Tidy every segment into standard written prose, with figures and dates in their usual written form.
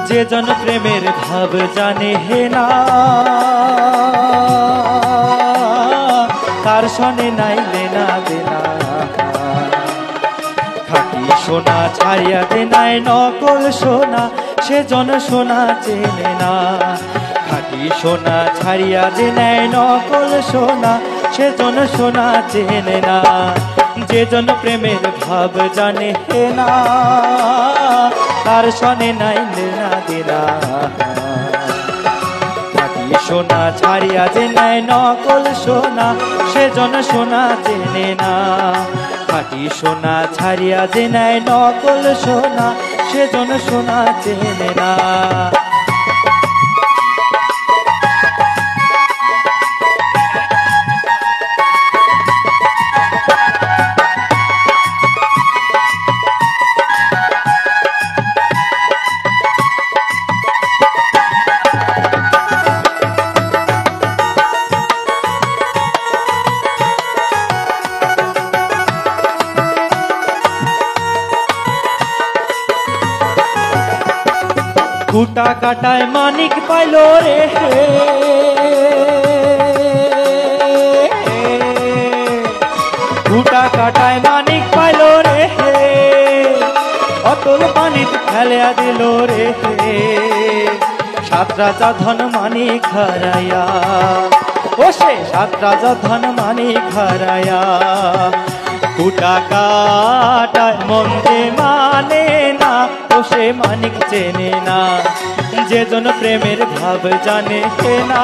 যে জন প্রেমের ভাব জানে হে না, তার সনে নাই লেনা দেনা। খাঁটি সোনা ছাড়িয়া দে নাই নকল সোনা, সে জন সোনা চেনে না। খাঁটি সোনা ছাড়িয়া দে নাই নকল সোনা, সে জন সোনা চেনে না। যে জন প্রেমের ভাব জানে হে না, তার সনে নাই লেনা দেনা। খাঁটি সোনা ছাড়িয়া যে নাই নকল সোনা, সে জন সোনা চেনে না। খাঁটি সোনা ছাড়িয়া যে নাই নকল সোনা, সে জন সোনা চেনে না। খুঁটা কাটায় মানিক পাইল রে, খুঁটা কাটায় মানিক পাইল রে, অতল পানিত ফেলিয়া দিল রে। সাত রাজা ধন মানিক হারাইয়া, ও সে সাত রাজা ধন মানিক হারাইয়া। খুঁটা কাটায় মন যে মানে না, ও সে মানিক চেনে না। যে জন প্রেমের ভাব জানে হে না,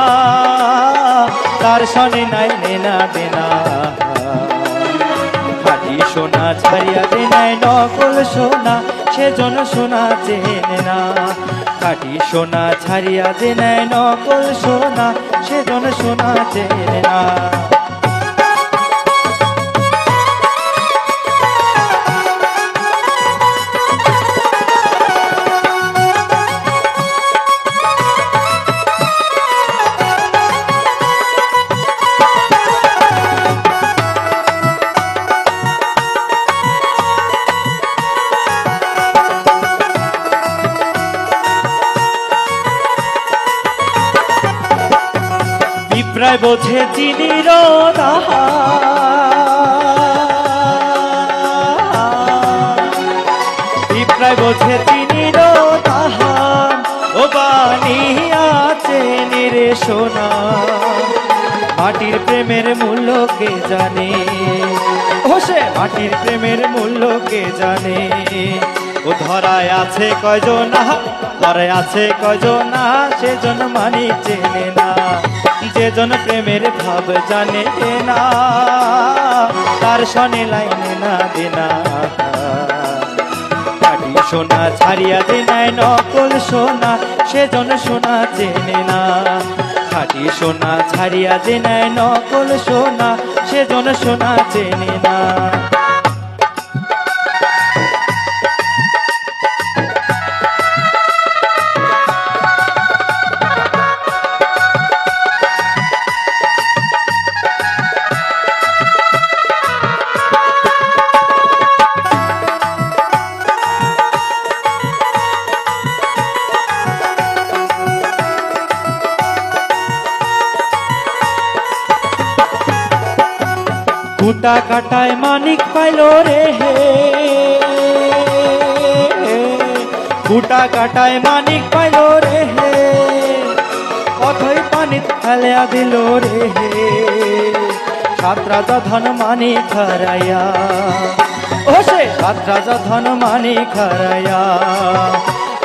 তার সনে নাই লেনা দেনা। খাঁটি সোনা ছাড়িয়া দে নাই নকল সোনা, সে জন সোনা চেনে না। খাঁটি সোনা ছাড়িয়া দে নাই নকল সোনা, সে জন সোনা চেনে না। প্রায় বোঝে চিনির প্রায় বোঝে চিনির তাহান, ও বানিয়াছে নিরে সোনা। মাটির প্রেমের মূল্য কে জানে, ও সে মাটির প্রেমের মূল্য কে জানে। ও ধরায় আছে কয়জনা, ধরায় আছে কয়জনা, সেজন মানিক চেনে না। যে জন প্রেমের ভাব জানে না, তার সনে লাইনে না দেনা। খাঁটি সোনা ছাড়িয়া দে নাই নকল সোনা, সে জন সোনা চেনে না। খাঁটি সোনা ছাড়িয়া দে নাই নকল সোনা, সে জন সোনা চেনে না। খুঁটা কাটায় মানিক পাইল রে, খুঁটা কাটায় মানিক পাইল রে, অথই পানিত ফেলিয়া দিল রে। সাত রাজা ধন মানিক হারাইয়া, ও সে সাত রাজা ধন মানিক হারাইয়া।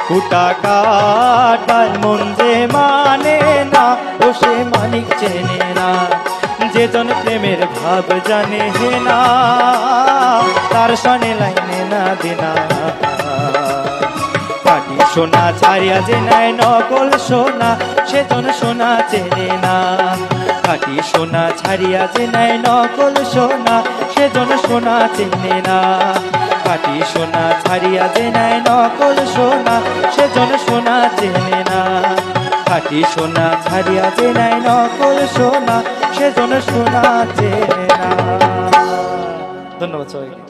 খুঁটা কাটায় মন যে মানে না, ও সে মানিক চেনে না। যে জন প্রেমের ভাব জানে হে না, তার সনে লাইনে না দেনা। খাঁটি সোনা ছাড়িয়া যে নাই নকল সোনা, সে জন সোনা চেনে না। খাঁটি সোনা ছাড়িয়া যে নাই নকল সোনা, সে জন সোনা চেনে না। খাঁটি সোনা ছাড়িয়া যে নাই নকল সোনা, সে জন সোনা চেনে না। খাঁটি সোনা ছাড়িয়া যে নাই নকল সোনা, সে জন সোনা চেনে না। ধন্যবাদ সবাইকে।